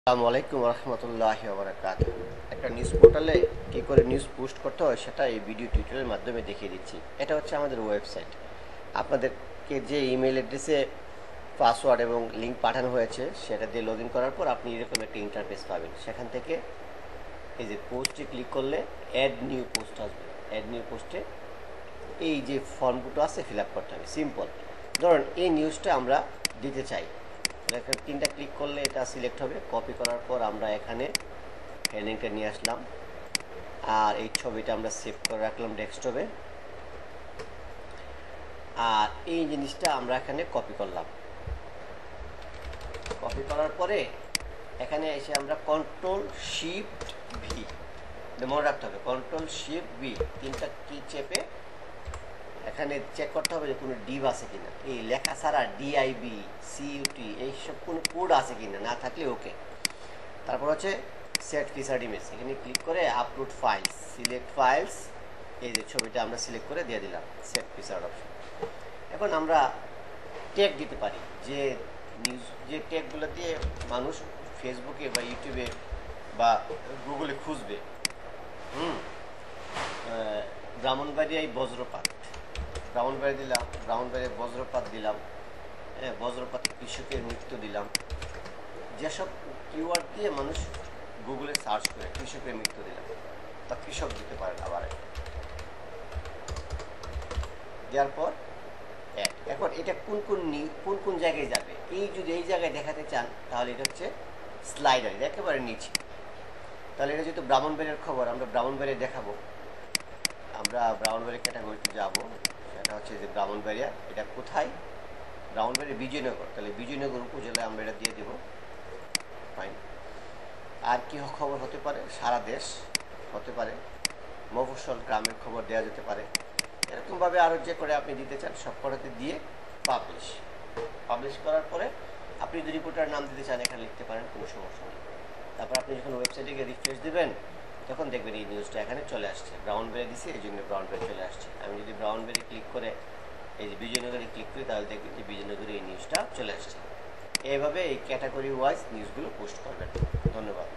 আসসালামু আলাইকুম রহমতুল্লাহি ওয়া বারাকাতুহু। একটা নিউজ পোর্টালে কী করে নিউজ পোস্ট করতে হয় সেটা এই ভিডিও টিউটোরিয়ালের মাধ্যমে দেখিয়ে দিচ্ছি। এটা হচ্ছে আমাদের ওয়েবসাইট। আপনাদেরকে যে ইমেল অ্যাড্রেসে পাসওয়ার্ড এবং লিঙ্ক পাঠানো হয়েছে সেটা দিয়ে লগ ইন করার পর আপনি এরকম একটা ইন্টারফেস পাবেন। সেখান থেকে এই যে পোস্টে ক্লিক করলে অ্যাড নিউ পোস্ট আসবে। অ্যাড নিউ পোস্টে এই যে ফর্মগুলো আছে ফিল আপ করতে হবে। সিম্পল। ধরুন এই নিউজটা আমরা দিতে চাই, এখানে তিনটা ক্লিক করলে এটা সিলেক্ট হবে। কপি করার পর আমরা এখানে হেডিংটা নিয়ে আসলাম, আর এই ছবিটা আমরা সেভ করে রাখলাম ডেস্কটপে। আর এই জিনিসটা আমরা এখানে কপি করলাম। কপি করার পরে এখানে এসে আমরা কন্ট্রোল শিফট ভি, মনে রাখতে হবে কন্ট্রোল শিফট ভি তিনটা কি চেপে এখানে চেক করতে হবে যে কোনো ডিভ আছে কিনা, এই লেখা ছাড়া ডিআইবি সিইউটি এইসব কোনো কোড আছে কিনা, না থাকলে ওকে। তারপর হচ্ছে সেট ফিচার্ড ইমেজ, এখানে ক্লিক করে আপলোড ফাইলস, সিলেক্ট ফাইলস, এই যে ছবিটা আমরা সিলেক্ট করে দিয়ে দিলাম সেট ফিচার্ড অপশন। এখন আমরা ট্যাগ দিতে পারি, যে নিউজ যে ট্যাগগুলো দিয়ে মানুষ ফেসবুকে বা ইউটিউবে বা গুগলে খুঁজবে। ব্রাহ্মণবাড়িয়ায় বজ্রপাত, ব্রাহ্মণবাড়ি দিলাম, ব্রাহ্মণবাড়িয়ায় বজ্রপাত দিলাম, বজ্রপাতে কৃষকের মৃত্যু দিলাম। যেসব কিওয়ার্ড দিয়ে মানুষ গুগলে সার্চ করে কৃষকের মৃত্যু দিলাম, তা কৃষক দিতে পারেন আবার দেওয়ার পর এখন এটা কোন কোন জায়গায় যাবে, এই যদি এই জায়গায় দেখাতে চান তাহলে এটা হচ্ছে স্লাইডার, এটা একেবারে নিচে। তাহলে এটা যেহেতু ব্রাহ্মণবাড়িয়ার খবর, আমরা ব্রাহ্মণবাড়িয়া দেখাবো। আমরা ব্রাহ্মণবাড়িয়া ক্যাটাগরিতে যাব, সেটা হচ্ছে যে ব্রাহ্মণবাড়িয়া। এটা কোথায়? ব্রাহ্মণবাড়িয়া বিজয়নগর। তাহলে বিজয়নগর উপজেলায় আমরা এটা দিয়ে দেব। ফাইন। আর কি খবর হতে পারে? সারা দেশ হতে পারে, মফস্বল গ্রামের খবর দেওয়া যেতে পারে। এরকমভাবে আরও যে করে আপনি দিতে চান সব করাতে দিয়ে পাবলিশ করার পরে আপনি যদি রিপোর্টার নাম দিতে চান এখানে লিখতে পারেন, কোনো সমস্যা নেই। তারপর আপনি যখন ওয়েবসাইটে গিয়ে রিফ্রেশ দেবেন তখন দেখবেন এই নিউজটা এখানে চলে আসছে। ব্রাউনবেরি দিছে, এই জন্য ব্রাউনবেরি চলে আসছে। আমি যদি ব্রাউনবেরি ক্লিক করে এই যে বিজয়নগরে ক্লিক করি তাহলে দেখবেন যে বিজয়নগরে এই নিউজটা চলে আসছে। এইভাবে এই ক্যাটাগরি ওয়াইজ নিউজগুলো পোস্ট করবেন। ধন্যবাদ।